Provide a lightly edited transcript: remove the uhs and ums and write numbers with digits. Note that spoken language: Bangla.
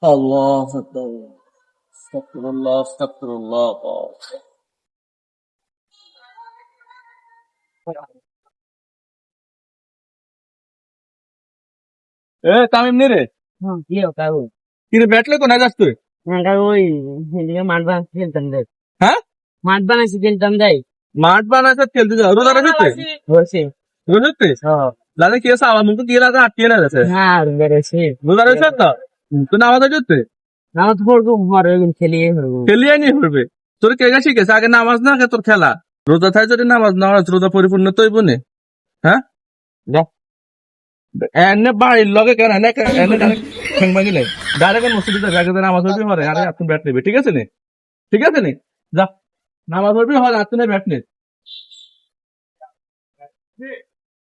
الله أكبر. استغفر الله استغفر الله. এ তামিম নে রে, হ্যাঁ, কি হোক কাকু? কি রে ব্যাটলে কোনায় যাস তুই? হ্যাঁ কাকু, ওই এদিকে মাঠ বানাইছি খেলতাম দেয়। হ্যাঁ, মাঠ বানাইছি খেলতাম দেয়। মাঠ বানাইছে খেলতে যাও রোজা রাখতে? হয়েছে। রোজা রাখতে হ্যাঁ। লালে কি আছে আমার মুখ দিয়ে লাগা আটকে না যাচ্ছে। হ্যাঁ, বেড়েছে। রোজা রাখছে তো তুই নামাজ পড়তে আমার তো পড়বো ঘরে খেলিয়ে পড়বো। খেলিয়ে নিয়ে পড়বে। তোর কে গেছে শিখেছে আগে নামাজ না তোর খেলা? রোজা থাই যদি নামাজ না হয় রোজা পরিপূর্ণ তৈব নে। হ্যাঁ, এনে বাড়ির লগে কেন এনে এনে ডাইরেক্ট ঠেংবা গেলে ডাইরেক্ট মসজিদে যাবে আগে নামাজ পড়বি হরে আরে আপনি ব্যাট নেবে, ঠিক আছে নে? ঠিক আছে নে, যা নামাজ পড়বি হরে আপনি ব্যাট নে।